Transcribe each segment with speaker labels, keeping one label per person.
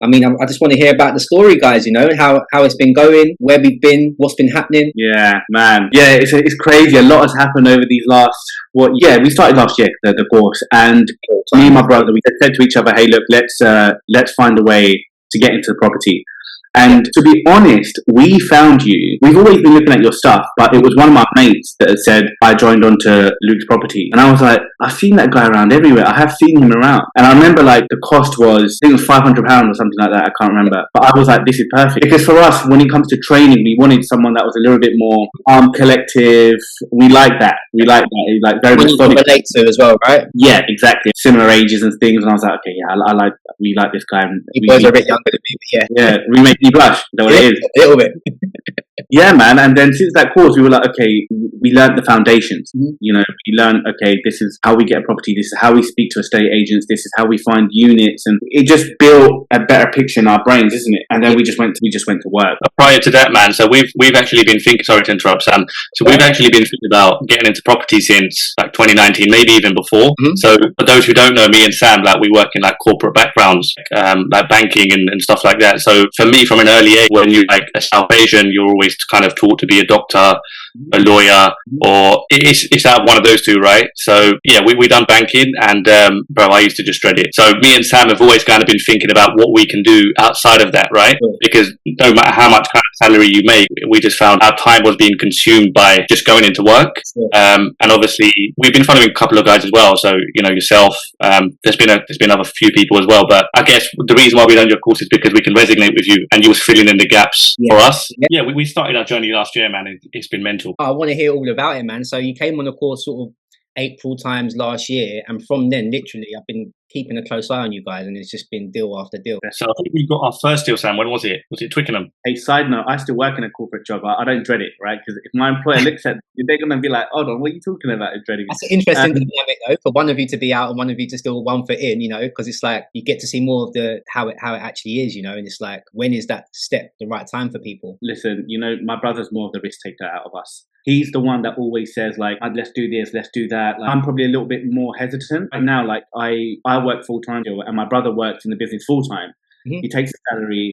Speaker 1: I mean, I just want to hear about the story, guys. You know how it's been going, where we've been, what's been happening.
Speaker 2: Yeah, man. Yeah, it's crazy. A lot has happened over these last. We started last year the course, and me and my brother, we said to each other, "Hey, look, let's find a way to get into the property." And to be honest, we found you. We've always been looking at your stuff, but it was one of my mates that had said, I joined onto Luke's property. And I was like, I've seen that guy around everywhere. I have seen him around. And I remember like the cost was, I think it was £500 or something like that. I can't remember. But I was like, this is perfect. Because for us, when it comes to training, we wanted someone that was a little bit more collective. We like that. Like very methodical.
Speaker 1: Relate to as well, right?
Speaker 2: Yeah, exactly. Similar ages and things. And I was like, okay, yeah, we like this guy.
Speaker 1: You boys are a bit younger than me, but yeah.
Speaker 2: Yeah, we make you blush. Know what it is.
Speaker 1: A little bit.
Speaker 2: Yeah, man. And then since that course, we were like, okay, we learned the foundations.
Speaker 1: Mm-hmm.
Speaker 2: You know, we learned, okay, this is how we get a property. This is how we speak to estate agents. This is how we find units. And it just built a better picture in our brains, isn't it? And then we just went to work.
Speaker 3: Prior to that, man, so we've actually been thinking, sorry to interrupt, Sam. So we've actually been thinking about getting into property since like 2019, maybe even before. Mm-hmm. So for those who don't know, me and Sam, like we work in like corporate backgrounds, like banking and stuff like that. So for me, from an early age, when you like a South Asian, you're always kind of taught to be a doctor, a lawyer, or it's out one of those two, right? So yeah, we done banking, and bro, I used to just dread it. So me and Sam have always kind of been thinking about what we can do outside of that, right? Because no matter how much kind of salary you make, we just found our time was being consumed by just going into work. And obviously we've been following a couple of guys as well. So you know yourself. There's been other few people as well. But I guess the reason why we done your course is because we can resonate with you, and you was filling in the gaps for us. Yeah, we started our journey last year, man. It's been mental.
Speaker 1: I want to hear all about it, man. So you came on the course sort of April times last year, and from then, literally, I've been keeping a close eye on you guys, and it's just been deal after deal.
Speaker 3: So I think we got our first deal, Sam. When was it? Was it Twickenham?
Speaker 2: Hey, side note, I still work in a corporate job. I don't dread it, right? Because if my employer looks at it, they're going to be like, hold on, what are you talking about dreading it?
Speaker 1: That's an interesting dynamic, though, for one of you to be out and one of you to still 1 foot in, you know, because it's like you get to see more of the how it actually is, you know, and it's like, when is that step the right time for people?
Speaker 2: Listen, you know, my brother's more of the risk taker out of us. He's the one that always says like, let's do this, let's do that. Like, I'm probably a little bit more hesitant. Right now, like I work full time and my brother works in the business full time. Mm-hmm. He takes a salary,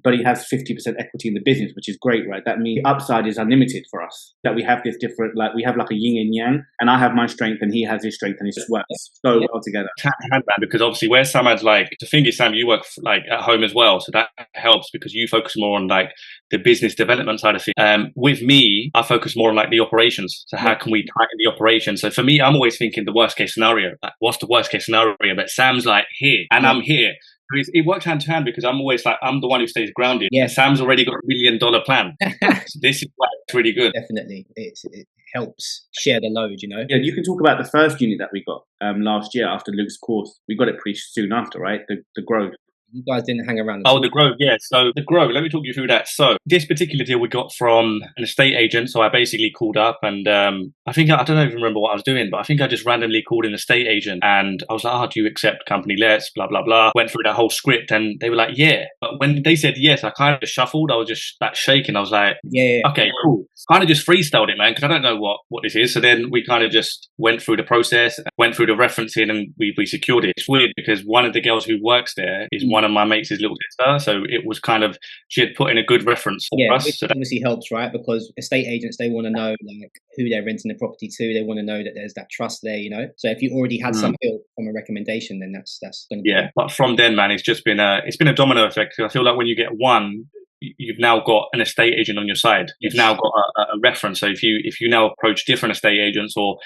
Speaker 2: but he has 50% equity in the business, which is great, right? That means the upside is unlimited for us. That we have this different, like we have like a yin and yang, and I have my strength and he has his strength, and it just works so well together.
Speaker 3: Man, because obviously where Sam has like, the thing is, Sam, you work like at home as well, so that helps because you focus more on like the business development side of things. With me, I focus more on like the operations. So how can we tighten the operation? So for me, I'm always thinking the worst case scenario. Like, what's the worst case scenario? But Sam's like here, and I'm here. It works hand to hand because I'm always like, I'm the one who stays grounded. Yeah. Sam's already got $1 million plan. So this is really good.
Speaker 1: Definitely. It helps share the load, you know?
Speaker 2: Yeah, you can talk about the first unit that we got last year after Luke's course. We got it pretty soon after, right? The Grove.
Speaker 1: You guys didn't hang around.
Speaker 3: The Grove, yeah. So the Grove, let me talk you through that. So this particular deal we got from an estate agent. So I basically called up and I don't even remember what I was doing, but I think I just randomly called an estate agent and I was like, do you accept company lets, blah, blah, blah. Went through that whole script and they were like, yeah. But when they said yes, I kind of shuffled. I was just like shaking. I was like, okay, cool. Kind of just freestyled it, man, because I don't know what this is. So then we kind of just went through the process, went through the referencing, and we secured it. It's weird because one of the girls who works there is one of my mates' little sister. So it was kind of, she had put in a good reference for us.
Speaker 1: Which obviously helps, right? Because estate agents, they want to know like who they're renting the property to. They want to know that there's that trust there, you know? So if you already had some built from a recommendation, then that's going to be...
Speaker 3: Yeah, but from then, man, it's been a domino effect. I feel like when you get one, you've now got an estate agent on your side. You've now got a reference. So if you now approach different estate agents or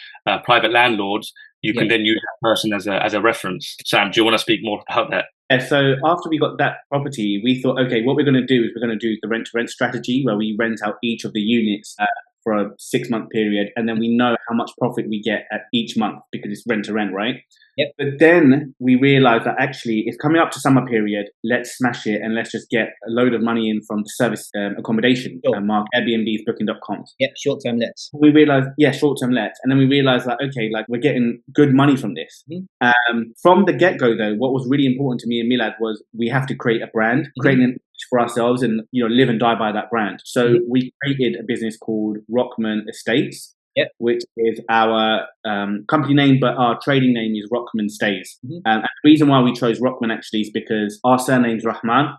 Speaker 3: private landlords, you can then use that person as a reference. Sam, do you want to speak more about that?
Speaker 2: Yeah, so after we got that property, we thought, okay, what we're going to do is we're going to do the rent-to-rent strategy where we rent out each of the units for a 6-month period, and then we know how much profit we get at each month because it's rent-to-rent, right?
Speaker 1: Yep.
Speaker 2: But then we realized that actually it's coming up to summer period. Let's smash it and let's just get a load of money in from the service accommodation, Airbnb's, Booking.com.
Speaker 1: Yep, short-term lets.
Speaker 2: We realized, short-term lets. And then we realized that, okay, like we're getting good money from this. Mm-hmm. From the get-go though, what was really important to me and Milad was we have to create a brand, creating an for ourselves and, live and die by that brand. So we created a business called Rockman Estates.
Speaker 1: Yep.
Speaker 2: Which is our company name, but our trading name is Rockman Stays. And the reason why we chose Rockman actually is because our surname's Rahman.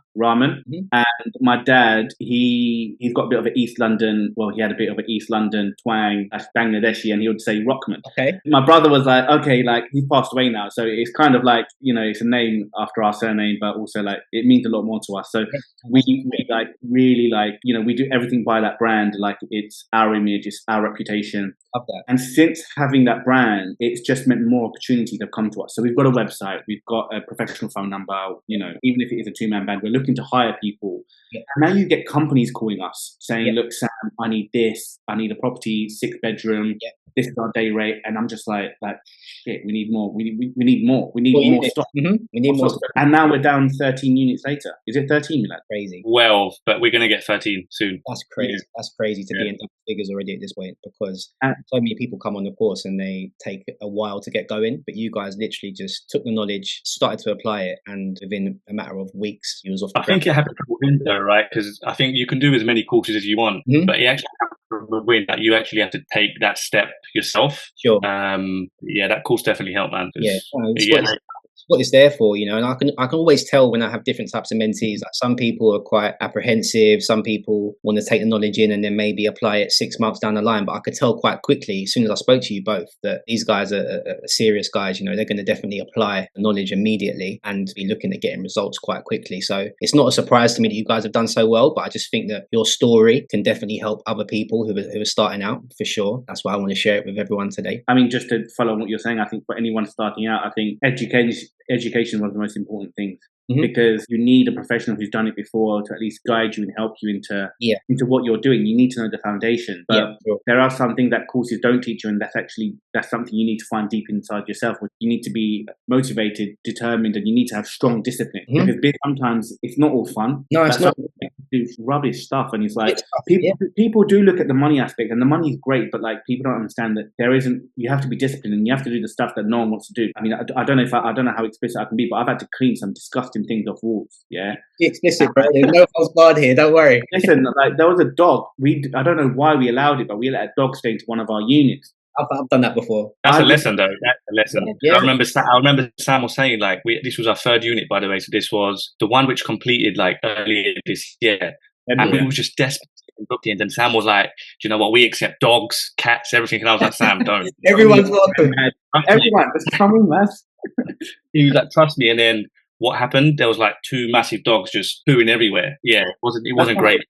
Speaker 2: And my dad, he's got a bit of an East London, well, he had a bit of an East London twang, that's Bangladeshi, and he would say Rockman.
Speaker 1: Okay.
Speaker 2: My brother was like, okay, like he's passed away now, so it's kind of like, you know, it's a name after our surname, but also like it means a lot more to us. So we like really like, you know, we do everything by that brand, like it's our image, it's our reputation.
Speaker 1: Love that.
Speaker 2: And since having that brand, it's just meant more opportunities have come to us. So we've got a website, we've got a professional phone number, you know, even if it is a 2-man band, we're looking to hire people.
Speaker 1: Yeah.
Speaker 2: And now you get companies calling us saying,
Speaker 1: Yeah.
Speaker 2: look, Sam, I need this, I need a property, 6-bedroom,
Speaker 1: Yeah.
Speaker 2: this is our day rate. And I'm just like shit, we need more. We need more. We need more stock.
Speaker 1: We need more stock.
Speaker 2: And now we're down 13 units later. Is it 13, Milad?
Speaker 1: Crazy.
Speaker 3: 12, but we're going to get 13 soon.
Speaker 1: That's crazy.
Speaker 2: Yeah.
Speaker 1: That's crazy to be in double figures already at this point, because so many people come on the course and they take a while to get going. But you guys literally just took the knowledge, started to apply it, and within a matter of weeks, you was off the
Speaker 3: I think it happened to win though, right? Because I think you can do as many courses as you want, but it actually happens to win that you actually have to take that step yourself.
Speaker 1: Sure.
Speaker 3: Yeah, that course definitely helped, man.
Speaker 1: Yeah. What it's there for, you know, and I can always tell when I have different types of mentees. Like some people are quite apprehensive, some people want to take the knowledge in and then maybe apply it 6 months down the line. But I could tell quite quickly, as soon as I spoke to you both, that these guys are serious guys. You know, they're going to definitely apply the knowledge immediately and be looking at getting results quite quickly. So it's not a surprise to me that you guys have done so well, but I just think that your story can definitely help other people who are starting out, for sure. That's why I want to share it with everyone today.
Speaker 2: I mean, just to follow on what you're saying, I think for anyone starting out, I think education was the most important thing. Because you need a professional who's done it before to at least guide you and help you into what you're doing. You need to know the foundation. But there are some things that courses don't teach you, and that's something you need to find deep inside yourself. You need to be motivated, determined, and you need to have strong discipline. Because sometimes it's not all fun.
Speaker 1: No, it's not.
Speaker 2: It's rubbish stuff, and it's like people do look at the money aspect, and the money is great, but like people don't understand that there isn't. You have to be disciplined, and you have to do the stuff that no one wants to do. I mean, I don't know I don't know how explicit I can be, but I've had to clean some disgusting things off walls. Yeah,
Speaker 1: be explicit, bro. There's no false guard here. Don't worry.
Speaker 2: Listen, like there was a dog. I don't know why we allowed it, but we let a dog stay into one of our units.
Speaker 1: I've done that before.
Speaker 3: That's a lesson, though. That's a lesson.
Speaker 1: Yeah.
Speaker 3: I remember Sam was saying, like, this was our 3rd unit, by the way. So this was the one which completed like earlier this year, and we were just desperate to book in. And Sam was like, "Do you know what? We accept dogs, cats, everything." And I was like, "Sam, don't."
Speaker 1: Everyone's welcome.
Speaker 2: Everyone, just come in, man.
Speaker 3: He was like, "Trust me." And then what happened? There was like 2 massive dogs just pooing everywhere. Yeah, it wasn't great.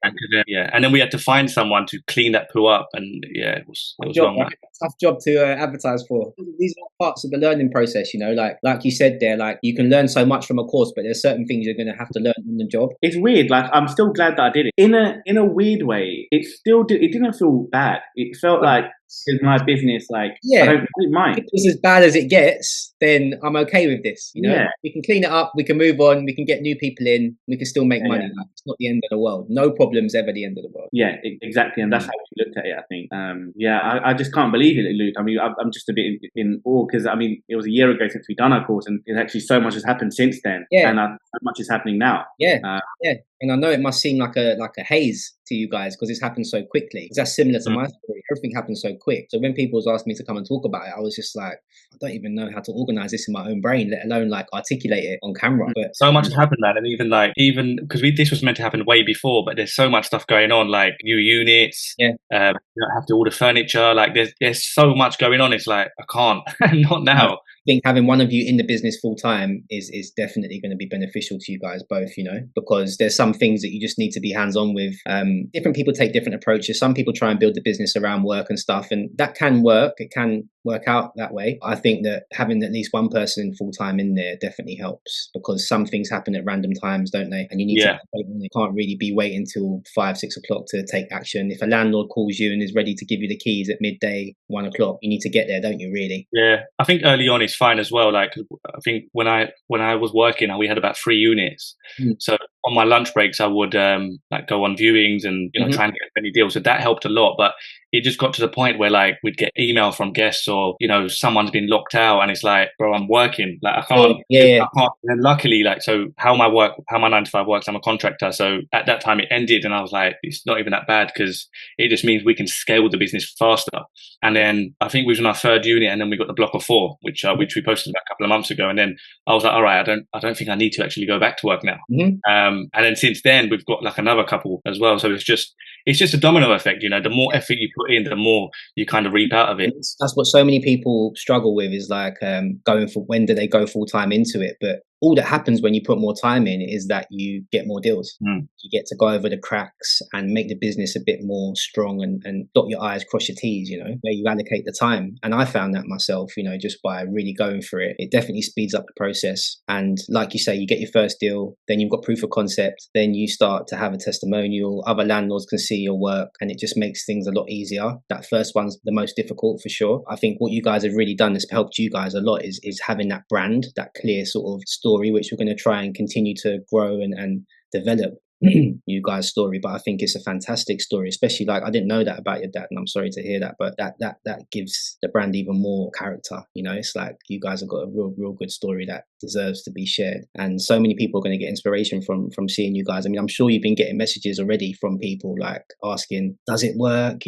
Speaker 3: Yeah, and then we had to find someone to clean that poo up, and it was long.
Speaker 1: Tough job to advertise for. These are parts of the learning process, you know. Like you said there, like you can learn so much from a course, but there's certain things you're going to have to learn on the job.
Speaker 2: It's weird. Like I'm still glad that I did it. In a weird way, it didn't feel bad. It felt like it's my business. Like I don't mind.
Speaker 1: If it's as bad as it gets, then I'm okay with this. You know, we can clean it up, we can move on, we can get new people in, we can still make money. Like, it's not the end of the world. No problem's ever the end of the world.
Speaker 2: Yeah, exactly, and that's how we looked at it. I think. I just can't believe it, Luke. I mean, I'm just a bit in awe because I mean, it was a year ago since we've done our course, and actually so much has happened since then.
Speaker 1: Yeah,
Speaker 2: and so much is happening now.
Speaker 1: Yeah. And I know it must seem like a haze to you guys because it's happened so quickly. Because that's similar to my story. Everything happened so quick. So when people was asking me to come and talk about it, I was just like, I don't even know how to organize this in my own brain, let alone like articulate it on camera. But
Speaker 3: so much has happened, man. And even because this was meant to happen way before, but there's so much stuff going on, like new units.
Speaker 1: Yeah.
Speaker 3: You don't have to order furniture. Like there's so much going on. It's like I can't, not now.
Speaker 1: I think having one of you in the business full time is definitely going to be beneficial to you guys both, you know, because there's some things that you just need to be hands on with. Different people take different approaches. Some people try and build the business around work and stuff, and that can work. It can work out that way. I think that having at least one person full time in there definitely helps because some things happen at random times, don't they? And you need to. You can't really be waiting till 5-6 o'clock to take action. If a landlord calls you and is ready to give you the keys at midday, 1 o'clock, you need to get there, don't you? Really?
Speaker 3: Yeah, I think early on it's fine as well. Like I think when I was working, we had about 3 units. So on my lunch breaks, I would like go on viewings and try and get any deals. So that helped a lot. But it just got to the point where like we'd get email from guests, or someone's been locked out, and it's like, bro, I'm working, like I can't.
Speaker 1: Yeah.
Speaker 3: I can't. And luckily, like, so how my 9 to 5 works, I'm a contractor, so at that time it ended, and I was like, it's not even that bad, because it just means we can scale the business faster. And then I think we was in our 3rd unit, and then we got the block of 4, which we posted a couple of months ago, and then I was like, all right, I don't think I need to actually go back to work now. And then since then we've got like another couple as well, so it's just a domino effect. The more effort you put in, the more you kind of reap out of it.
Speaker 1: That's what so many people struggle with, is like going for, when do they go full time into it? But all that happens when you put more time in is that you get more deals. You get to go over the cracks and make the business a bit more strong, and dot your I's, cross your T's, where you allocate the time. And I found that myself, just by really going for it. It definitely speeds up the process. And like you say, you get your first deal, then you've got proof of concept, then you start to have a testimonial, other landlords can see your work, and it just makes things a lot easier. That first one's the most difficult for sure. I think what you guys have really done that's helped you guys a lot is having that brand, that clear sort of story, which we're going to try and continue to grow and develop. You guys' story, but I think it's a fantastic story, especially like I didn't know that about your dad, and I'm sorry to hear that, but that gives the brand even more character. It's like you guys have got a real good story that deserves to be shared, and so many people are going to get inspiration from seeing you guys. I mean, I'm sure you've been getting messages already from people like asking, does it work,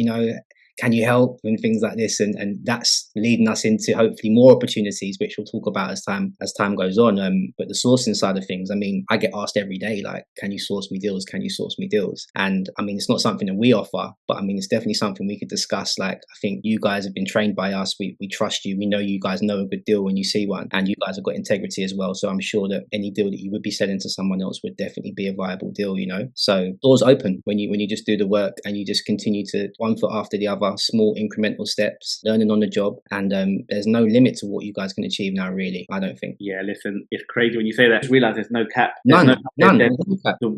Speaker 1: can you help, and things like this, and that's leading us into hopefully more opportunities, which we'll talk about as time goes on. But the sourcing side of things, I mean, I get asked every day, like, can you source me deals? Can you source me deals? And I mean, it's not something that we offer, but I mean, it's definitely something we could discuss. Like, I think you guys have been trained by us. We trust you. We know you guys know a good deal when you see one, and you guys have got integrity as well. So I'm sure that any deal that you would be selling to someone else would definitely be a viable deal. So doors open when you just do the work and you just continue to one foot after the other, small incremental steps, learning on the job, and there's no limit to what you guys can achieve now, really. I don't think.
Speaker 2: Yeah, listen, it's crazy when you say that. I just realize there's no cap.
Speaker 1: None.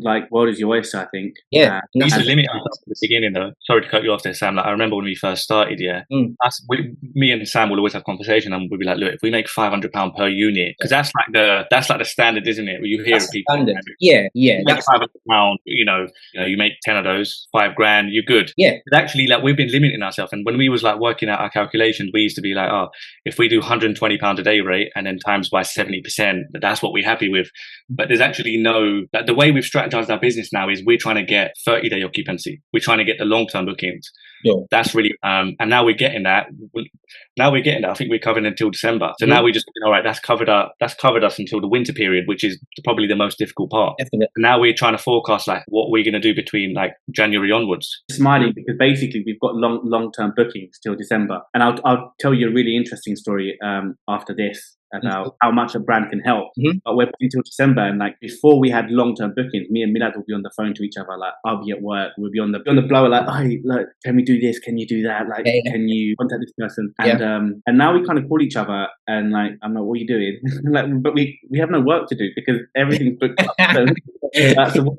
Speaker 2: Like, world is your oyster, I think.
Speaker 1: Yeah.
Speaker 3: We used to limit ourselves at the beginning, though. Sorry to cut you off there, Sam. Like, I remember when we first started, me and Sam will always have conversation, and we'll be like, look, if we make £500 per unit, because that's like the standard, isn't it? Where you hear people.
Speaker 1: Standard. Yeah.
Speaker 3: You make £500, you make 10 of those, £5,000, you're good.
Speaker 1: Yeah.
Speaker 3: But actually, like, we've been limiting ourselves, and when we was like working out our calculations, we used to be like, oh, if we do £120 a day rate and then times by 70%, that's what we're happy with. But there's actually the way we've strategized our business now is we're trying to get 30-day occupancy. We're trying to get the long-term bookings.
Speaker 1: Yeah.
Speaker 3: That's really, and now we're getting that. I think we're covered until December. So now we just, all right, that's covered us until the winter period, which is probably the most difficult part.
Speaker 1: Definitely.
Speaker 3: And now we're trying to forecast like what we're going to do between like January onwards.
Speaker 2: Smiling because basically we've got long-term bookings till December, and I'll tell you a really interesting story after this about how much a brand can help. But we're booking till December, and like before we had long-term bookings, me and Milad will be on the phone to each other. Like, I'll be at work, we'll be on the blower. Like, oh, look, can we do this? Can you do that? Like, can you contact this person? And now we kind of call each other, and like, I'm like, what are you doing? Like, but we have no work to do because everything's booked up. So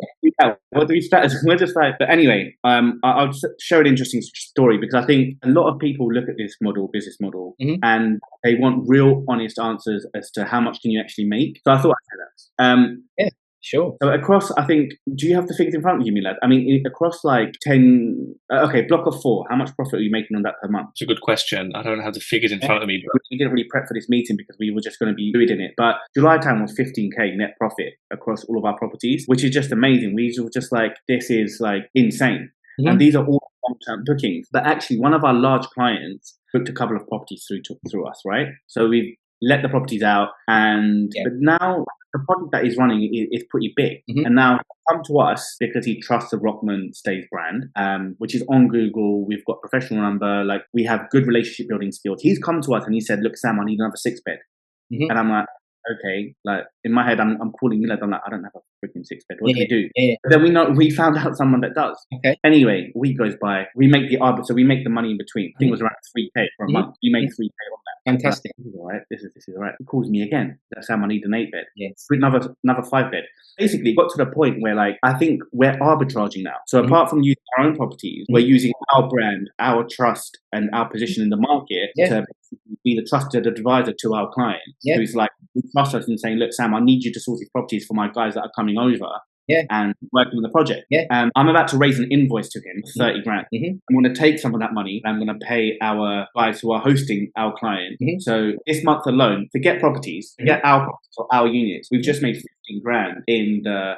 Speaker 2: what do we start? We're just like, but anyway, I'll just show an interesting story, because I think a lot of people look at this business model, and they want real honest answers as to how much can you actually make. So I thought I'd say that.
Speaker 1: Yeah, sure.
Speaker 2: So across, I think, do you have the figures in front of you, Milad? I mean, across like 10, block of 4, how much profit are you making on that per month?
Speaker 3: It's a good question. I don't have the figures in front of me. But
Speaker 2: we didn't really prep for this meeting because we were just going to be doing it. But July time was 15k net profit across all of our properties, which is just amazing. We were just like, this is like insane. And these are all long-term bookings. But actually, one of our large clients booked a couple of properties through us, right? So we've let the properties out, and but now the project that he's running is pretty big. And now come to us because he trusts the Rockman Stays brand, which is on Google. We've got professional number, like we have good relationship building skills. He's come to us and he said, look, Sam, I need another 6-bed. And I'm like, okay, like in my head, I'm calling Milad. I'm like, I don't have a freaking 6-bed. What do we do? But then we found out someone that does.
Speaker 1: Okay.
Speaker 2: Anyway, a week goes by. We make the arbit, so we make the money in between. I think it was around 3k for a month. You make 3k on that.
Speaker 1: Fantastic.
Speaker 2: This is all right. This is all right. He calls me again. That's Sam, I need an 8-bed.
Speaker 1: Yes.
Speaker 2: Another 5-bed. Basically, it got to the point where like I think we're arbitraging now. So apart from using our own properties, we're using our brand, our trust, and our position in the market to be the trusted advisor to our clients. Who's like, who trust us and saying, look, Sam, I need you to source these properties for my guys that are coming over. and working on the project.
Speaker 1: Yeah.
Speaker 2: I'm about to raise an invoice to him, 30 grand.
Speaker 1: Mm-hmm.
Speaker 2: I'm going to take some of that money and I'm going to pay our guys who are hosting our client.
Speaker 1: Mm-hmm.
Speaker 2: So this month alone, forget properties, forget our properties or our units. We've just made 15 grand in the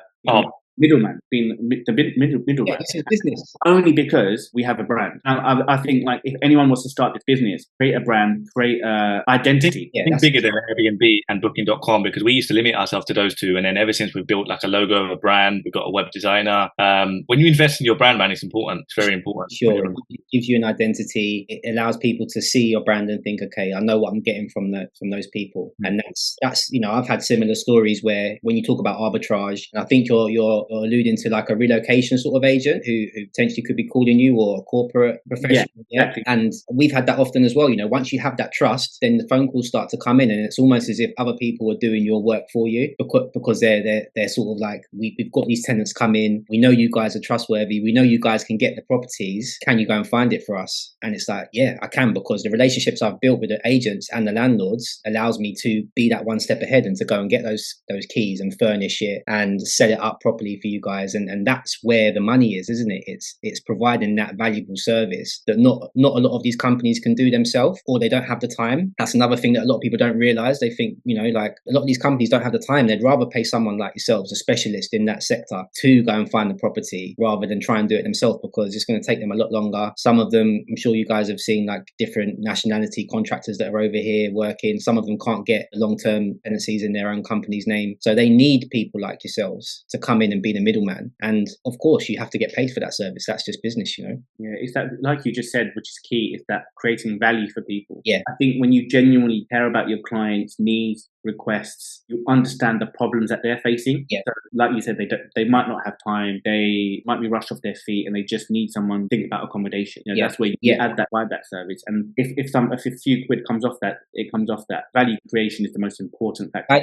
Speaker 2: middleman, being the middleman.
Speaker 1: Yeah, this is business.
Speaker 2: Only because we have a brand. I think, like, if anyone wants to start this business, create a brand, create identity.
Speaker 3: I think bigger than Airbnb and Booking.com, because we used to limit ourselves to those two, and then ever since we've built like a logo of a brand, we've got a web designer. When you invest in your brand, man, it's important. It's very important.
Speaker 1: Sure, it gives you an identity. It allows people to see your brand and think, okay, I know what I'm getting from those people. And that's I've had similar stories where when you talk about arbitrage, and I think you're alluding to like a relocation sort of agent who potentially could be calling you, or a corporate professional. Yeah.
Speaker 2: Exactly.
Speaker 1: And we've had that often as well. Once you have that trust, then the phone calls start to come in, and it's almost as if other people are doing your work for you because they're sort of like, we've got these tenants come in. We know you guys are trustworthy. We know you guys can get the properties. Can you go and find it for us? And it's like, yeah, I can, because the relationships I've built with the agents and the landlords allows me to be that one step ahead and to go and get those keys and furnish it and set it up properly for you guys. And that's where the money is, isn't it? It's providing that valuable service that not a lot of these companies can do themselves, or they don't have the time. That's another thing that a lot of people don't realize. They think, like, a lot of these companies don't have the time. They'd rather pay someone like yourselves, a specialist in that sector, to go and find the property rather than try and do it themselves, because it's going to take them a lot longer. Some of them, I'm sure you guys have seen, like, different nationality contractors that are over here working. Some of them can't get long-term tenancies in their own company's name. So they need people like yourselves to come in and be the middleman. And of course, you have to get paid for that service. That's just business,
Speaker 2: Yeah, it's that, like you just said, which is key, is that creating value for people.
Speaker 1: Yeah.
Speaker 2: I think when you genuinely care about your clients' needs, requests, you understand the problems that they're facing.
Speaker 1: Yeah.
Speaker 2: So, like you said, they might not have time, they might be rushed off their feet, and they just need someone to think about accommodation. That's where you add that service. And if a few quid comes off that, it comes off that. Value creation is the most important factor.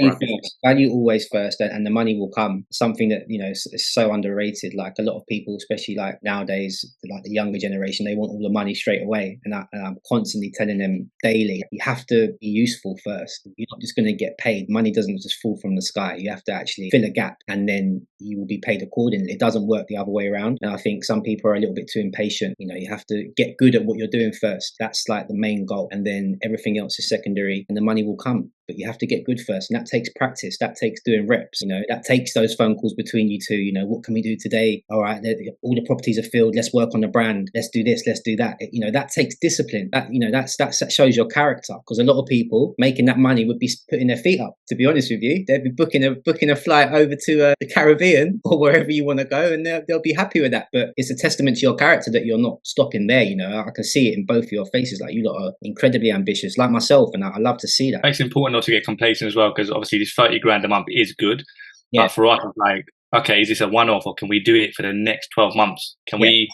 Speaker 1: Value always first, and the money will come. Something that is so underrated. Like, a lot of people, especially like nowadays, like the younger generation, they want all the money straight away. And I'm constantly telling them daily, you have to be useful first. You're not just going to get paid. Money doesn't just fall from the sky. You have to actually fill a gap, and then you will be paid accordingly. It doesn't work the other way around. And I think some people are a little bit too impatient. You have to get good at what you're doing first. That's like the main goal, and then everything else is secondary, and the money will come. But you have to get good first, and that takes practice. That takes doing reps. That takes those phone calls between you two. What can we do today? All right, all the properties are filled. Let's work on the brand. Let's do this. Let's do that. That takes discipline. That shows your character. Because a lot of people making that money would be putting their feet up. To be honest with you, they'd be booking a flight over to the Caribbean or wherever you want to go, and they'll be happy with that. But it's a testament to your character that you're not stopping there. I can see it in both of your faces. Like, you lot are incredibly ambitious, like myself, and I love to see that.
Speaker 3: It's important not to get complacent as well, because obviously this 30 grand a month is good. Yeah. But for us, it's like, okay, is this a one-off, or can we do it for the next 12 months? Can we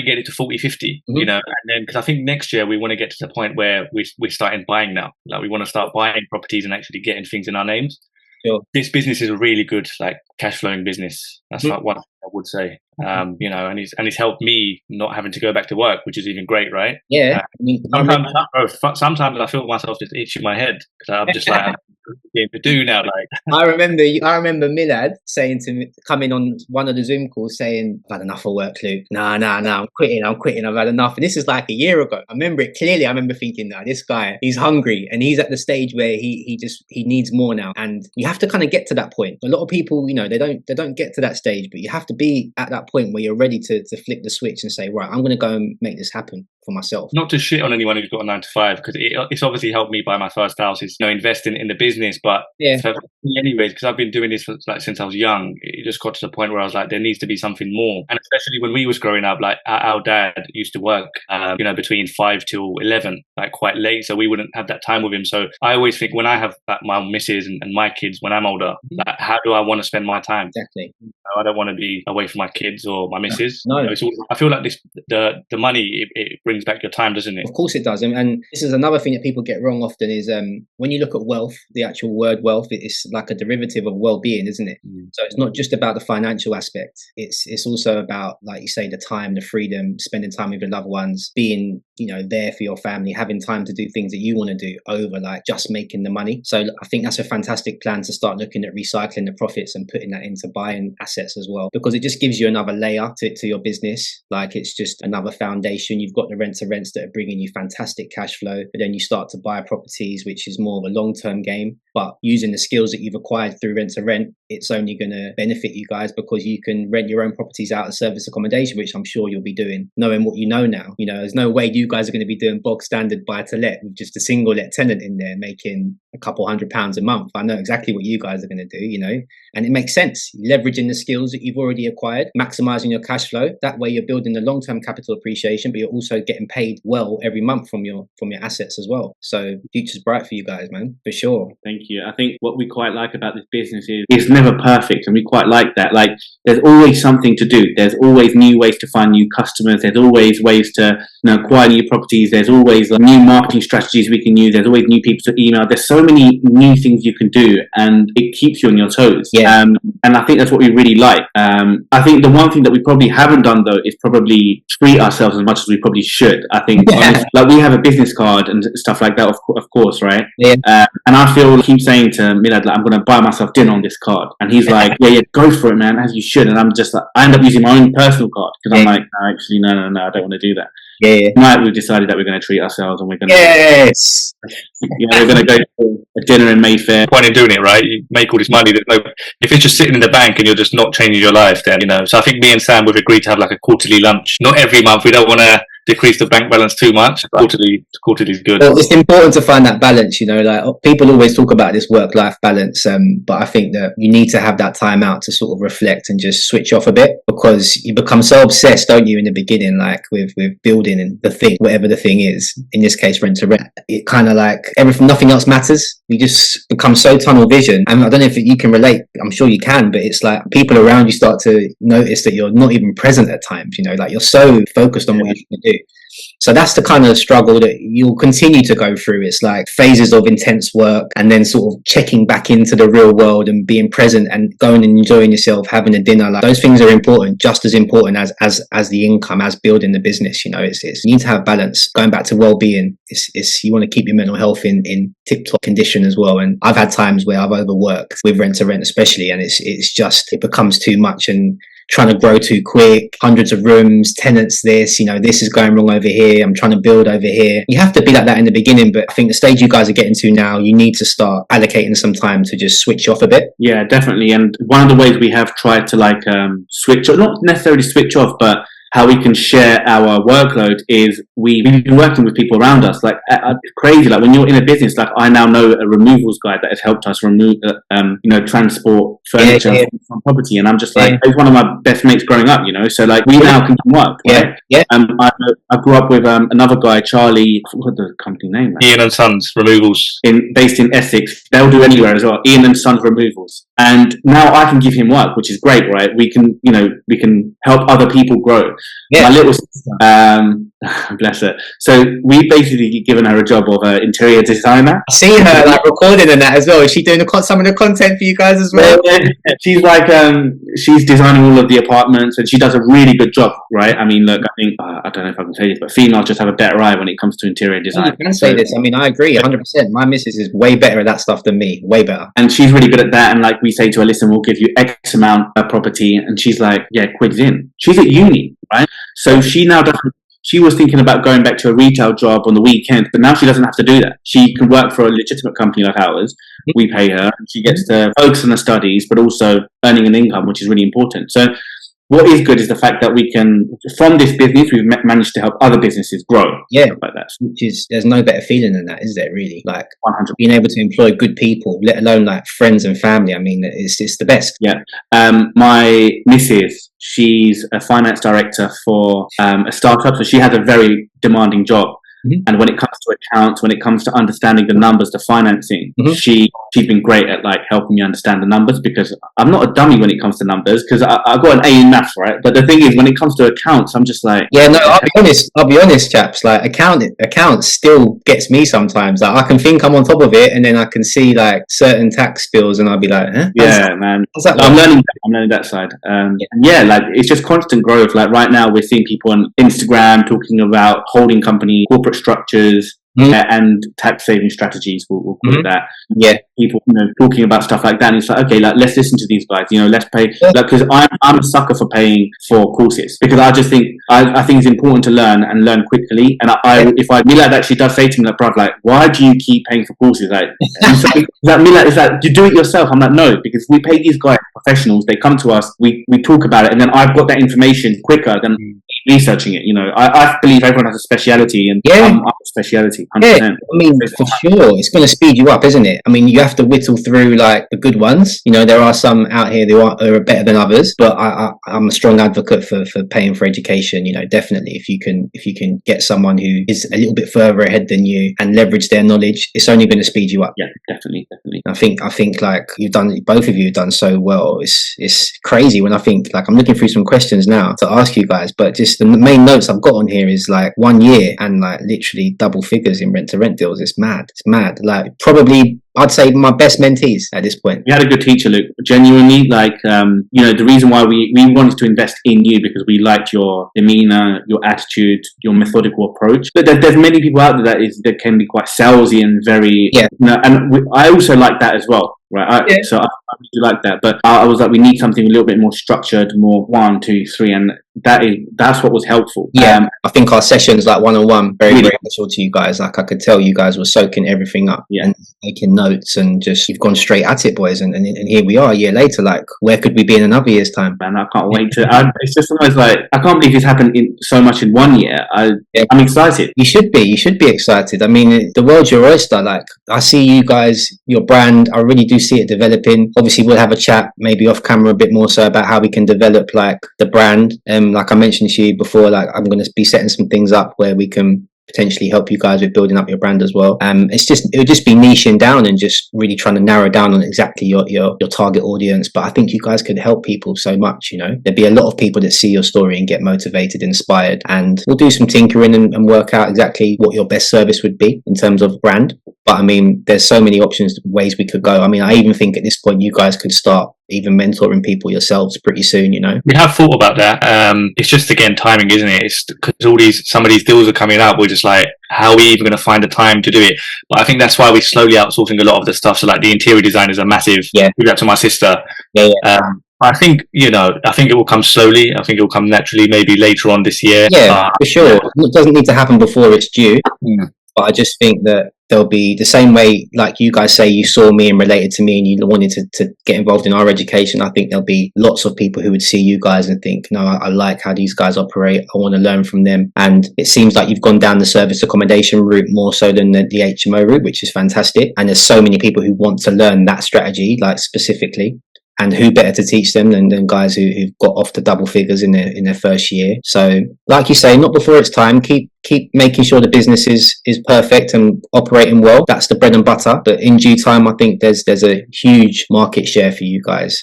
Speaker 3: get it to 40, 50? Mm-hmm. And then, because I think next year we want to get to the point where we're starting buying now. Like, we want to start buying properties and actually getting things in our names.
Speaker 1: Sure.
Speaker 3: This business is a really good, like, cash flowing business. That's like what I would say. And it's helped me not having to go back to work, which is even great, right?
Speaker 1: Yeah.
Speaker 3: Sometimes I feel myself just itching my head, because I'm just like, game to do now. Like,
Speaker 1: I remember Milad saying to me, coming on one of the Zoom calls, saying, "I've had enough of work, Luke. No, I'm quitting. I've had enough." And this is like a year ago. I remember it clearly. I remember thinking, "No, this guy, he's hungry, and he's at the stage where he needs more now." And you have to kind of get to that point. A lot of people, they don't get to that stage, but you have to be at that point where you're ready to flip the switch and say, right, I'm going to go and make this happen for myself.
Speaker 3: Not to shit on anyone who's got a 9 to 5, because it's obviously helped me buy my first house. It's investing in the business, but for me anyways, because I've been doing this since I was young, it just got to the point where I was like, there needs to be something more. And especially when we was growing up, like, our dad used to work, between 5 till 11, like, quite late, so we wouldn't have that time with him. So I always think, when I have my missus and my kids when I'm older, like, how do I want to spend my time?
Speaker 1: Exactly.
Speaker 3: I don't want to be away from my kids or my missus.
Speaker 1: No.
Speaker 3: I feel like the money, it brings back your time, doesn't it?
Speaker 1: Of course it does. And this is another thing that people get wrong often is when you look at wealth, the actual word wealth, it's like a derivative of well-being, isn't it? So it's not just about the financial aspect. It's also about, like you say, the time, the freedom, spending time with your loved ones, being there for your family, having time to do things that you want to do over, like, just making the money. So I think that's a fantastic plan, to start looking at recycling the profits and putting that into buying assets assets as well, because it just gives you another layer to your business. Like it's just another foundation. You've got the rent to rents that are bringing you fantastic cash flow, but then you start to buy properties, which is more of a long-term game. But using the skills that you've acquired through rent to rent, it's only going to benefit you guys, because you can rent your own properties out of service accommodation, which I'm sure you'll be doing, knowing what you know now. You know, there's no way you guys are going to be doing bog standard buy to let with just a single let tenant in there making a couple £100 a month. I know exactly what you guys are going to do, you know, and it makes sense. Leveraging the skills that you've already acquired, maximizing your cash flow. That way you're building the long-term capital appreciation, but you're also getting paid well every month from your assets as well. So future's bright for you guys, man, for sure.
Speaker 2: Thank you. I think what we quite like about this business is it's never perfect, and we quite like that. Like, there's always something to do. There's always new ways to find new customers. There's always ways to acquire new properties. There's always new marketing strategies we can use. There's always new people to email. There's so many new things you can do, and it keeps you on your toes.
Speaker 1: Yeah.
Speaker 2: And I think that's what we really like. I think the one thing that we probably haven't done though is probably treat ourselves as much as we probably should. I think like we have a business card and stuff like that, of course, right?
Speaker 1: Yeah.
Speaker 2: And I feel keep saying to Milad, like, I'm going to buy myself dinner on this card, and he's like, yeah, go for it, man, as you should. And I'm just like, I end up using my own personal card because I'm like, no, actually, no, I don't want to do that.
Speaker 1: Yeah.
Speaker 2: Tonight we've decided that we're going to treat ourselves, and we're going to we're going to go to a dinner in Mayfair.
Speaker 3: Point in doing it, right? You make all this money. If it's just sitting in the bank and you're just not changing your life, then So I think me and Sam we've agreed to have like a quarterly lunch. Not every month. We don't want to decrease the bank balance too much. Quarterly is good.
Speaker 1: Well, it's important to find that balance, like people always talk about this work-life balance, but I think that you need to have that time out to sort of reflect and just switch off a bit, because you become so obsessed, don't you, in the beginning, like with building the thing, whatever the thing is, in this case rent to rent. It kind of like everything, nothing else matters. You just become so tunnel vision. And I don't know if you can relate, I'm sure you can, but it's like people around you start to notice that you're not even present at times, like you're so focused on what you're going to do. So that's the kind of struggle that you'll continue to go through. It's like phases of intense work and then sort of checking back into the real world and being present and going and enjoying yourself, having a dinner. Like, those things are important, just as important as the income, as building the business. It's you need to have balance. Going back to well-being, it's you want to keep your mental health in tip-top condition as well. And I've had times where I've overworked with rent to rent especially, and it becomes too much, and trying to grow too quick, hundreds of rooms, tenants, this is going wrong over here, I'm trying to build over here. You have to be like that in the beginning, but I think the stage you guys are getting to now, you need to start allocating some time to just switch off a bit.
Speaker 2: Yeah, definitely. And one of the ways we have tried to switch, not necessarily switch off, but how we can share our workload is we've been working with people around us. Like, it's crazy. Like, when you're in a business, like, I now know a removals guy that has helped us remove, transport furniture from property. And I'm just like, he's one of my best mates growing up, so like, we now can work. Right?
Speaker 1: Yeah.
Speaker 2: I grew up with another guy, Charlie, I forgot the company name.
Speaker 3: Ian and Sons Removals.
Speaker 2: Based in Essex. They'll do anywhere as well. Ian and Sons Removals. And now I can give him work, which is great, right? We can help other people grow.
Speaker 1: Yeah.
Speaker 2: My little sister, bless her. So we basically given her a job of an interior designer.
Speaker 1: I see her like recording and that as well. Is she doing some of the content for you guys as well?
Speaker 2: She's like, she's designing all of the apartments, and she does a really good job, right? I mean, look, I think I don't know if I can say this, but females just have a better eye when it comes to interior design.
Speaker 1: You can say this. I mean, I agree 100%. My missus is way better at that stuff than me. Way better.
Speaker 2: And she's really good at that. And like, we say to her, listen, we'll give you X amount of property, and she's like, yeah, quids in. She's at uni, right? So she now doesn't. She was thinking about going back to a retail job on the weekend, but now she doesn't have to do that. She can work for a legitimate company like ours. We pay her, and she gets to focus on her studies, but also earning an income, which is really important. So what is good is the fact that we can, from this business, we've managed to help other businesses grow.
Speaker 1: Yeah,
Speaker 2: like that.
Speaker 1: There's no better feeling than that, is there? Really, like
Speaker 2: 100%.
Speaker 1: Being able to employ good people, let alone like friends and family. I mean, it's the best.
Speaker 2: Yeah. My missus, she's a finance director for a startup, so she has a very demanding job. Mm-hmm. And when it comes to accounts, when it comes to understanding the numbers, the financing, mm-hmm. she's been great at like helping me understand the numbers, because I'm not a dummy when it comes to numbers, because I got an A in maths, right? But the thing is, when it comes to accounts, I'm just like,
Speaker 1: yeah, no, I'll be honest, chaps. Like accounts still gets me sometimes. Like, I can think I'm on top of it, and then I can see like certain tax bills, and I'll be like, huh?
Speaker 2: Yeah, man. I'm learning that side. Yeah, like it's just constant growth. Like right now, we're seeing people on Instagram talking about holding company, corporate structures, and tax saving strategies. We'll call it that.
Speaker 1: Yeah.
Speaker 2: People, talking about stuff like that, and it's like, okay, like, let's listen to these guys. Let's pay. Because I'm a sucker for paying for courses, because I just think I think it's important to learn quickly. And if Milad actually does say to me, like, bruv, like, why do you keep paying for courses? Like, Milad, is that you do it yourself? I'm like, no, because we pay these guys, professionals. They come to us, we talk about it, and then I've got that information quicker than researching it. I believe everyone has a speciality, and I'm a speciality. 100%.
Speaker 1: Yeah, I mean, for sure, it's going to speed you up, isn't it? I mean, you have to whittle through like the good ones. There are some out here who are better than others, but I'm a strong advocate for paying for education. Definitely, if you can get someone who is a little bit further ahead than you and leverage their knowledge, it's only going to speed you up.
Speaker 2: Yeah, definitely.
Speaker 1: I think like both of you have done so well. It's crazy when I think, like, I'm looking through some questions now to ask you guys, but just the main notes I've got on here is like 1 year and like literally double figures in rent to rent deals. It's mad. Like, probably I'd say my best mentees at this point.
Speaker 2: You had a good teacher, Luke. Genuinely, like, the reason why we wanted to invest in you, because we liked your demeanor, your attitude, your methodical approach. But there's many people out there that can be quite salesy and very, I also like that as well. Right, so I really like that, but I was like, we need something a little bit more structured, more 1, 2, 3, and that's what was helpful.
Speaker 1: I think our sessions, like one-on-one, very helpful to you guys. Like, I could tell you guys were soaking everything up and making notes, and just, you've gone straight at it, boys. And here we are a year later. Like, where could we be in another year's time?
Speaker 2: Man, I can't wait to. It's just almost like, I can't believe it's happened so much in 1 year. I'm excited.
Speaker 1: You should be excited. I mean, the world's your oyster. Like, I see you guys, your brand. I really do see it developing. Obviously, we'll have a chat maybe off camera a bit more so about how we can develop like the brand. Like I mentioned to you before, like, I'm going to be setting some things up where we can potentially help you guys with building up your brand as well. It would just be niching down and just really trying to narrow down on exactly your target audience. But I think you guys could help people so much. There'd be a lot of people that see your story and get motivated, inspired, and we'll do some tinkering and work out exactly what your best service would be in terms of brand. But I mean, there's so many options, ways we could go. I mean, I even think at this point you guys could start even mentoring people yourselves pretty soon.
Speaker 3: We have thought about that. It's just, again, timing, isn't it? It's because some of these deals are coming up. We're just like, how are we even going to find the time to do it? But I think that's why we're slowly outsourcing a lot of the stuff. So like the interior designers are massive. Give that to my sister. I think it will come slowly. I think it will come naturally, maybe later on this year.
Speaker 1: For sure. It doesn't need to happen before it's due. But I just think that there'll be the same way, like you guys say, you saw me and related to me and you wanted to get involved in our education. I think there'll be lots of people who would see you guys and think, no, I like how these guys operate. I want to learn from them. And it seems like you've gone down the service accommodation route more so than the HMO route, which is fantastic. And there's so many people who want to learn that strategy, like specifically. And who better to teach them than guys who've got off to double figures in their first year. So, like you say, not before it's time. Keep making sure the business is perfect and operating well. That's the bread and butter. But in due time, I think there's a huge market share for you guys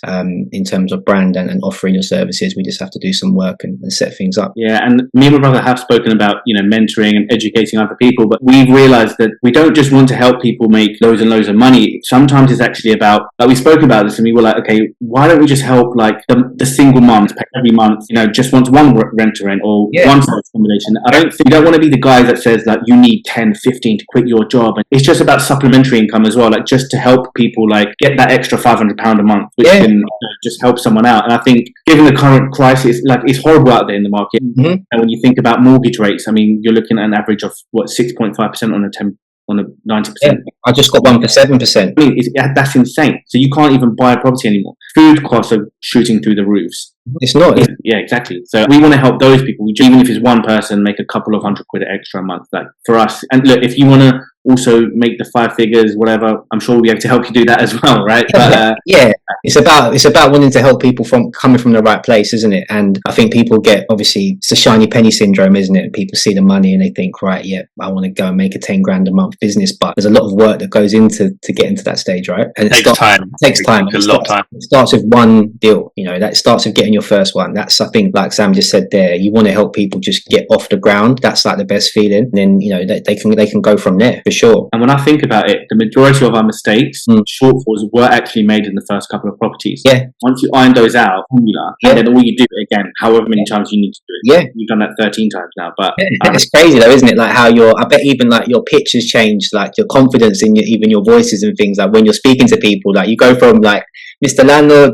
Speaker 1: in terms of brand and offering your services. We just have to do some work and set things up.
Speaker 2: Yeah, and me and my brother have spoken about mentoring and educating other people, but we've realised that we don't just want to help people make loads and loads of money. Sometimes it's actually about, like, we spoke about this and we were like, okay, why don't we just help like the single mums pay every month, just wants one rent to rent or one accommodation. You don't want to be the guy that says that you need 10, 15 to quit your job. And it's just about supplementary income as well, like just to help people like get that extra £500 a month, which can just help someone out. And I think given the current crisis, like, it's horrible out there in the market. And when you think about mortgage rates, I mean, you're looking at an average of 6.5% on a 90%.
Speaker 1: I just got one for 7%.
Speaker 2: I mean, that's insane. So you can't even buy a property anymore. Food costs are shooting through the roofs.
Speaker 1: It's not.
Speaker 2: Yeah, exactly. So we want to help those people. Even if it's one person, make a couple of £100 extra a month. Like, for us. And look, if you want to also make the 5 figures, whatever, I'm sure we'll be able to help you do that as well, right? But
Speaker 1: it's about wanting to help people from coming from the right place, isn't it? And I think people get, obviously, it's a shiny penny syndrome, isn't it? People see the money and they think, right, I want to go and make a 10 grand a month business, but there's a lot of work that goes into to get into that stage, right? And
Speaker 3: it takes time.
Speaker 1: It takes time.
Speaker 3: A lot of time.
Speaker 1: It starts with one deal, that starts with getting your first one. That's, I think, like Sam just said there, you want to help people just get off the ground. That's like the best feeling. And then, they can go from there. for sure.
Speaker 2: And when I think about it, the majority of our mistakes, shortfalls, were actually made in the first couple of properties.
Speaker 1: Yeah.
Speaker 2: Once you iron those out, and then all you do it again, however many times you need to do it.
Speaker 1: Yeah.
Speaker 2: You've done that 13 times now. But
Speaker 1: it's crazy though, isn't it? Like how I bet even like your pitch has changed, like your confidence in even your voices and things. Like when you're speaking to people, like you go from like, Mr. Landlord,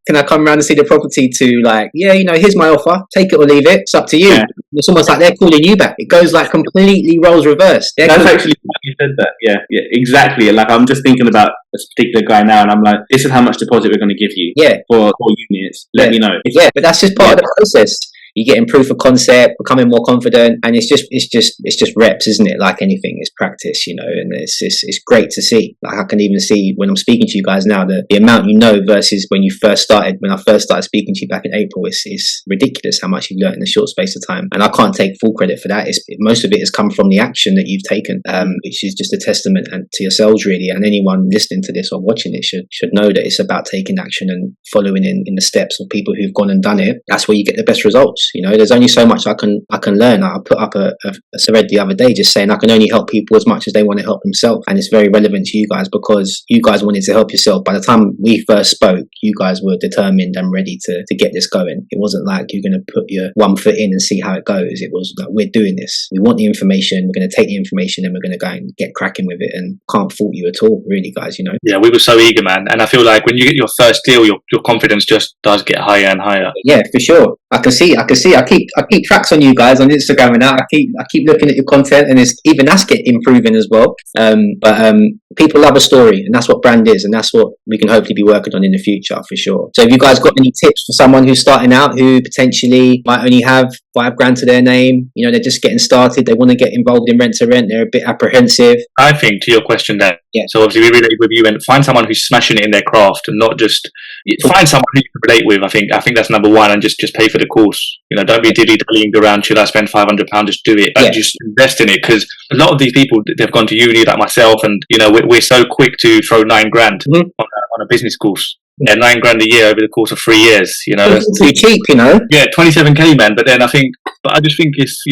Speaker 1: can I come around and see the property, to like, here's my offer, take it or leave it, it's up to you. Yeah. It's almost like they're calling you back. It goes like completely roles reversed.
Speaker 2: That's actually you said that. Yeah, exactly. Like I'm just thinking about this particular guy now, and I'm like, this is how much deposit we're going to give you.
Speaker 1: Yeah.
Speaker 2: For 4 units. Let me know.
Speaker 1: Yeah, but that's just part of the process. You're getting proof of concept, becoming more confident, and it's just reps, isn't it? Like anything, it's practice, and it's great to see. Like I can even see when I'm speaking to you guys now, the amount versus when I first started speaking to you back in April, is ridiculous how much you've learned in a short space of time. And I can't take full credit for that. Most of it has come from the action that you've taken, which is just a testament to yourselves really. And anyone listening to this or watching it should know that it's about taking action and following in the steps of people who've gone and done it. That's where you get the best results. There's only so much I can learn. I put up a thread the other day just saying I can only help people as much as they want to help themselves, and it's very relevant to you guys because you guys wanted to help yourself. By the time we first spoke, you guys were determined and ready to get this going. It wasn't like you're going to put your one foot in and see how it goes. It was like, we're doing this. We want the information. We're going to take the information and we're going to go and get cracking with it. And can't fault you at all, really, guys.
Speaker 3: Yeah, we were so eager, man. And I feel like when you get your first deal, your confidence just does get higher and higher.
Speaker 1: Yeah, for sure. I can see. I keep tracks on you guys on Instagram and that. I keep looking at your content, and that's improving as well. But people love a story, and that's what brand is, and that's what we can hopefully be working on in the future for sure. So, have you guys got any tips for someone who's starting out, who potentially might only have $5,000 to their name? They're just getting started. They want to get involved in rent to rent. They're a bit apprehensive.
Speaker 3: I think to your question there. Yeah. So obviously we relate with you, and find someone who's smashing it in their craft, and not just find someone who you can relate with. I think that's number one, and just pay for the course. Don't be dilly-dallying around. Should I spend £500? Just do it. Just invest in it, because a lot of these people, they've gone to uni like myself, and we're so quick to throw $9,000 on a business course. Yeah, $9,000 a year over the course of 3 years.
Speaker 1: It's too cheap, Yeah,
Speaker 3: 27k, man. But then I just think it's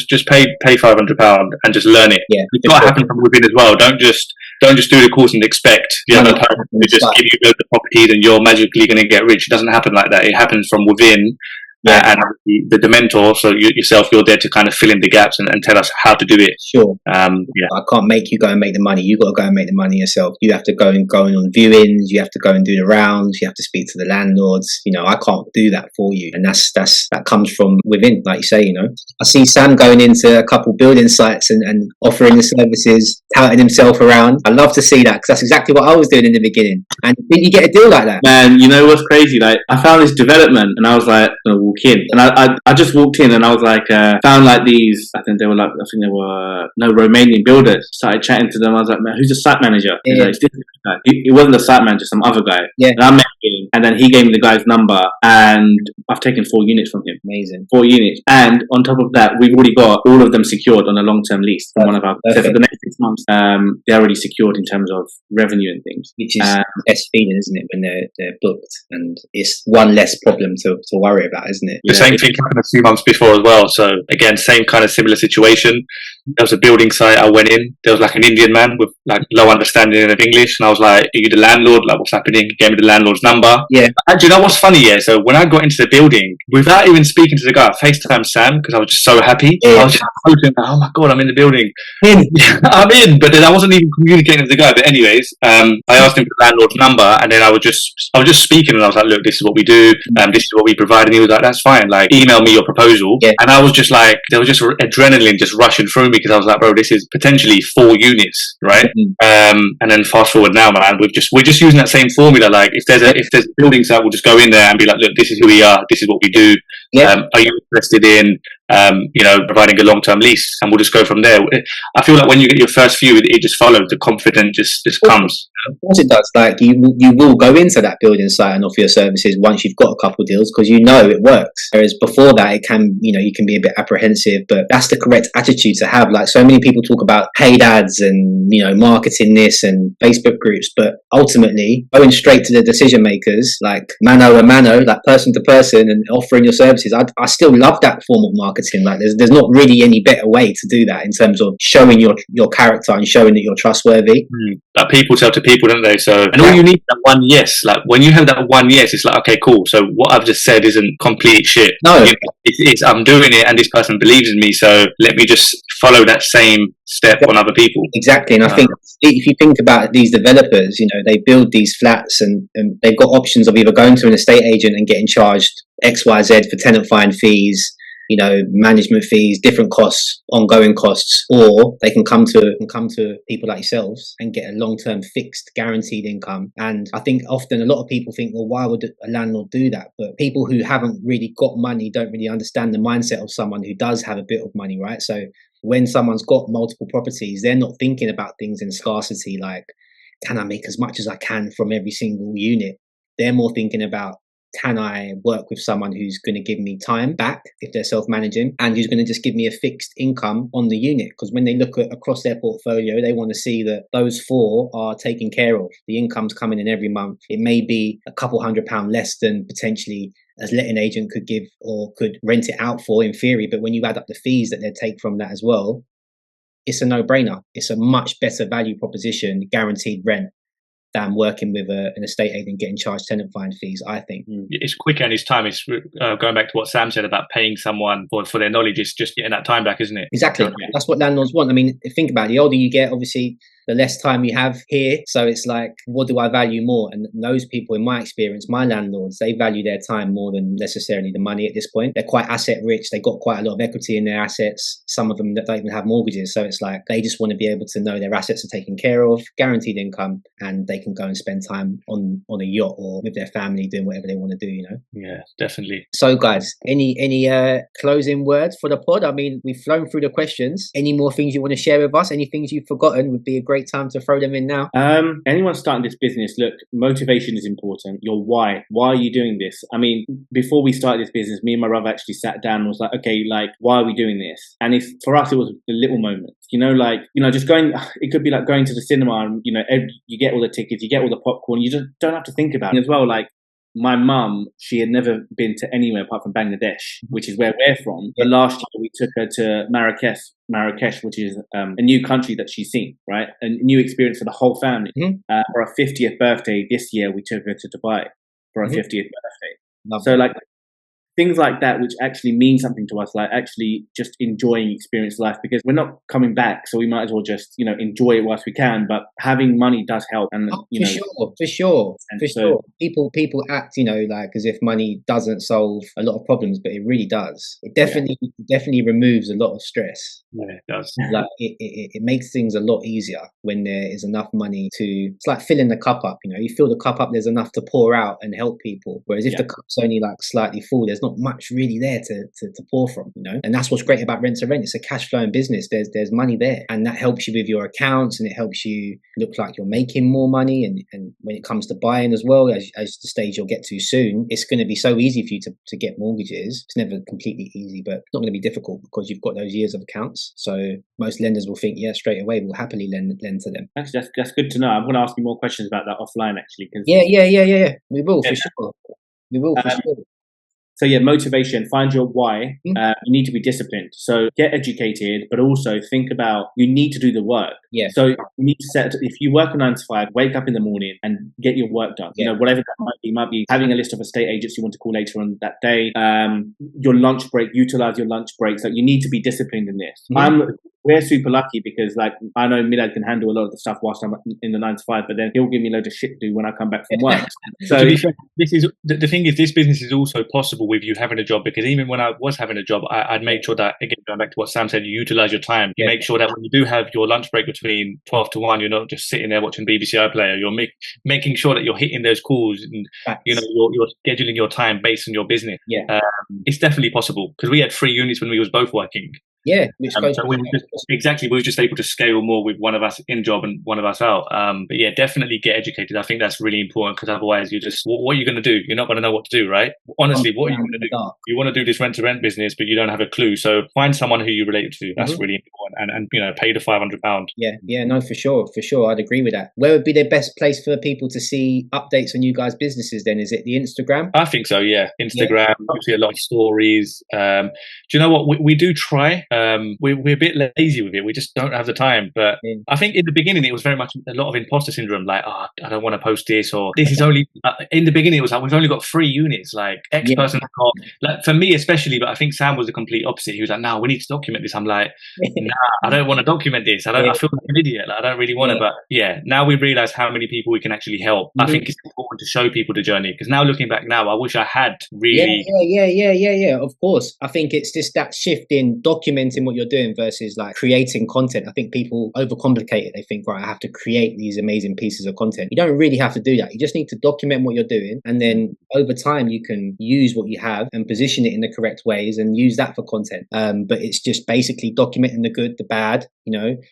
Speaker 3: just pay £500 and just learn it.
Speaker 1: Yeah,
Speaker 3: it's got to happen from within as well. Don't just do the course and expect the other person to just give you loads of properties and you're magically going to get rich. It doesn't happen like that. It happens from within. And the mentor, so yourself, you're there to kind of fill in the gaps and tell us how to do it.
Speaker 1: Sure. I can't make you go and make the money. You got to go and make the money yourself. You have to go on viewings. You have to go and do the rounds. You have to speak to the landlords. I can't do that for you. And that comes from within, like you say. I see Sam going into a couple building sites and offering the services, touting himself around. I love to see that, because that's exactly what I was doing in the beginning. And did you get a deal like that?
Speaker 2: Man, what's crazy? Like, I found this development, and I was like, walk in, and I just walked in, and I was like, found like these. I think they were Romanian builders. Started chatting to them. I was like, man, who's the site manager?
Speaker 1: Yeah.
Speaker 2: Like, it wasn't the site manager, some other guy.
Speaker 1: Yeah.
Speaker 2: And I met him, and then he gave me the guy's number, and I've taken 4 units from him.
Speaker 1: Amazing.
Speaker 2: 4 units, and on top of that, we've already got all of them secured on a long-term lease from one of our. So for the next 6 months, they're already secured in terms of revenue and things.
Speaker 1: Which is best feeling, isn't it, when they're booked, and it's one less problem to worry about, isn't it?
Speaker 3: The same thing happened a few months before as well. So again, same kind of similar situation. There was a building site I went in. There was like an Indian man with like low understanding of English, and I was like, "Are you the landlord? Like, what's happening?" He gave me the landlord's number.
Speaker 1: Yeah.
Speaker 3: And do you know what's funny? Yeah. So when I got into the building, without even speaking to the guy, I FaceTimed Sam because I was just so happy.
Speaker 1: Yeah.
Speaker 3: I was just hoping, oh my god, I'm in the building. I'm in. But then I wasn't even communicating with the guy. But anyways, I asked him for the landlord's number, and then I was just speaking, and I was like, "Look, this is what we do. This is what we provide." And he was like, "That's fine. Like, email me your proposal."
Speaker 1: Yeah.
Speaker 3: And I was just like, there was just adrenaline just rushing through me, because I was like, bro, this is potentially 4 units, right? And then fast forward now, man, we're just using that same formula. Like, if there's a building site, we'll just go in there and be like, look, this is who we are, this is what we do.
Speaker 1: Yeah.
Speaker 3: Are you interested in providing a long-term lease? And we'll just go from there. I feel like when you get your first few, it just follows. The confidence just comes.
Speaker 1: Of course it does. Like, you will go into that building site and offer your services once you've got a couple of deals, because it works. Whereas before that, it can, you can be a bit apprehensive, but that's the correct attitude to have. Like, so many people talk about paid ads and, marketing this and Facebook groups, but ultimately going straight to the decision makers, like mano a mano, like person to person, and offering your services notice, I still love that form of marketing. Like there's not really any better way to do that in terms of showing your character and showing that you're trustworthy.
Speaker 3: Like people tell to people, don't they? So, and all you need is that one yes. Like when you have that one yes, it's like, okay, cool. So what I've just said isn't complete shit.
Speaker 1: No,
Speaker 3: you know, it's I'm doing it, and this person believes in me. So let me just follow that same step on other people.
Speaker 1: Exactly. And I think if you think about these developers, you know, they build these flats and they've got options of either going to an estate agent and getting charged XYZ for tenant fine fees, you know, management fees, different costs, ongoing costs, or they can come to people like yourselves and get a long-term fixed guaranteed income. And I think often a lot of people think, well, why would a landlord do that? But people who haven't really got money don't really understand the mindset of someone who does have a bit of money, right? So when someone's got multiple properties, they're not thinking about things in scarcity, like, can I make as much as I can from every single unit? They're more thinking about, can I work with someone who's going to give me time back if they're self-managing and who's going to just give me a fixed income on the unit? Because when they look across their portfolio, they want to see that those 4 are taken care of. The income's coming in every month. It may be a couple £100 less than potentially as letting agent could give or could rent it out for in theory. But when you add up the fees that they take from that as well, it's a no-brainer. It's a much better value proposition, guaranteed rent, than working with an estate agent getting charged tenant fine fees, I think.
Speaker 3: It's quicker and it's time. It's going back to what Sam said about paying someone for their knowledge. It's just getting that time back, isn't it?
Speaker 1: Exactly. That's what landlords want. I mean, think about it. The older you get, obviously, the less time you have here. So it's like, what do I value more? And those people, in my experience, my landlords, they value their time more than necessarily the money at this point. They're quite asset rich. They've got quite a lot of equity in their assets. Some of them that don't even have mortgages. So it's like, they just want to be able to know their assets are taken care of, guaranteed income, and they can go and spend time on a yacht or with their family doing whatever they want to do, you know?
Speaker 3: Yeah, definitely.
Speaker 1: So guys, any closing words for the pod? I mean, we've flown through the questions. Any more things you want to share with us? Any things you've forgotten would be a great time to throw them in now.
Speaker 2: Anyone starting this business, look, motivation is important. Your why. Why are you doing this? I mean, before we started this business, me and my brother actually sat down and was like, okay, like, why are we doing this? And it's, for us, it was the little moments, you know, like, you know, just going, it could be like going to the cinema and, you know, you get all the tickets, you get all the popcorn, you just don't have to think about it as well. Like, my mum, she had never been to anywhere apart from Bangladesh, which is where we're from. But last year we took her to Marrakesh, which is a new country that she's seen, right? A new experience for the whole family. For her 50th birthday this year, we took her to Dubai for her 50th birthday.
Speaker 1: Lovely.
Speaker 2: So like things like that, which actually mean something to us, like actually just enjoying experience life, because we're not coming back, so we might as well just, you know, enjoy it whilst we can. But having money does help, and
Speaker 1: for sure. People act, you know, like as if money doesn't solve a lot of problems, but it really does. It definitely removes a lot of stress.
Speaker 3: Yeah, it does.
Speaker 1: Like it makes things a lot easier when there is enough money to. It's like filling the cup up. You know, you fill the cup up, there's enough to pour out and help people. Whereas if the cup's only like slightly full, there's not much really there to pour from, you know. And that's what's great about rent to rent. It's a cash flowing business. There's money there, and that helps you with your accounts, and it helps you look like you're making more money. And when it comes to buying as well, as the stage you'll get to soon, it's going to be so easy for you to get mortgages. It's never completely easy, but it's not going to be difficult because you've got those years of accounts. So most lenders will think, yeah, straight away we'll happily lend to them.
Speaker 2: Actually, that's good to know. I'm going to ask you more questions about that offline, actually.
Speaker 1: Yeah. We will for sure. We will for sure.
Speaker 2: So yeah, motivation, find your why. You need to be disciplined. So get educated, but also think about, you need to do the work.
Speaker 1: Yeah.
Speaker 2: So you need to if you work a 9 to 5, wake up in the morning and get your work done. You know, whatever that might be. Might be having a list of estate agents you want to call later on that day. Your lunch break, utilize your lunch breaks. Like, you need to be disciplined in this. We're super lucky because, like, I know Milad can handle a lot of the stuff whilst I'm in the 9 to 5, but then he'll give me loads of shit to do when I come back from work. So
Speaker 3: to be fair, this is the thing is, this business is also possible with you having a job, because even when I was having a job, I'd make sure that, again, going back to what Sam said, you utilize your time. You make sure that when you do have your lunch break between 12 to 1, you're not just sitting there watching BBC iPlayer. You're making sure that you're hitting those calls, and you know, you're scheduling your time based on your business. It's definitely possible, because we had 3 units when we was both working.
Speaker 1: Yeah,
Speaker 3: so we were just able to scale more with one of us in job and one of us out. But yeah, definitely get educated. I think that's really important, because otherwise you just, what are you going to do? You're not going to know what to do, right? Honestly, what are you going to do? You want to do this rent-to-rent business, but you don't have a clue. So find someone who you relate to. That's really important. and pay the £500.
Speaker 1: Yeah, no, for sure, I'd agree with that. Where would be the best place for people to see updates on you guys' businesses then? Is it the Instagram?
Speaker 3: I think so, yeah. Instagram, we see a lot of stories. Do you know what? We do try. We're a bit lazy with it. We just don't have the time. But I think in the beginning, it was very much a lot of imposter syndrome. Like, I don't want to post this, or this is only, in the beginning, it was like, we've only got 3 units. Like, X person got, like, for me especially, but I think Sam was the complete opposite. He was like, no, we need to document this. I'm like, nah, I don't want to document this. I feel like an idiot. Like, I don't really want to. But yeah, now we realize how many people we can actually help. I think it's important to show people the journey, because now looking back now, I wish I had really.
Speaker 1: Yeah. Of course. I think it's just that shift in documenting what you're doing versus like creating content. I think people overcomplicate it. They think, right, I have to create these amazing pieces of content. You don't really have to do that. You just need to document what you're doing. And then over time, you can use what you have and position it in the correct ways and use that for content. But it's just basically documenting the good, the bad,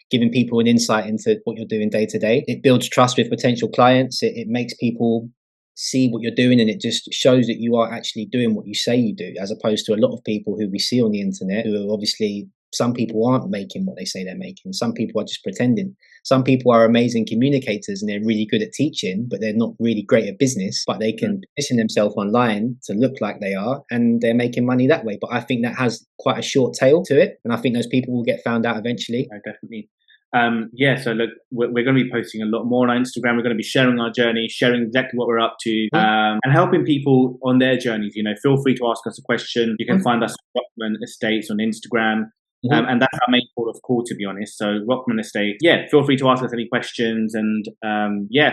Speaker 1: giving people an insight into what you're doing day to day. It builds trust with potential clients. It makes people see what you're doing, and it just shows that you are actually doing what you say you do, as opposed to a lot of people who we see on the internet who are obviously, some people aren't making what they say they're making. Some people are just pretending. Some people are amazing communicators and they're really good at teaching, but they're not really great at business, but they can position themselves online to look like they are, and they're making money that way. But I think that has quite a short tail to it, and I think those people will get found out eventually.
Speaker 2: Definitely. So look, we're going to be posting a lot more on our Instagram. We're going to be sharing our journey, sharing exactly what we're up to, and helping people on their journeys. Feel free to ask us a question. You can find us at Rockman Estates on Instagram. And that's our main port of call, to be honest. So Rockman Estates, feel free to ask us any questions, and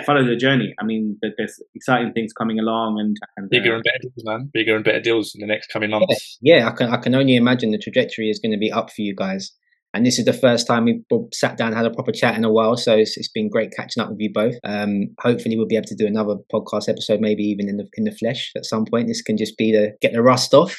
Speaker 2: follow the journey. I mean, there's exciting things coming along, and
Speaker 3: bigger and better deals, man. Bigger and better deals in the next coming months.
Speaker 1: Yeah, I can only imagine the trajectory is going to be up for you guys. And this is the first time we've sat down and had a proper chat in a while. So it's been great catching up with you both. Hopefully we'll be able to do another podcast episode, maybe even in the flesh at some point. This can just be to get the rust off,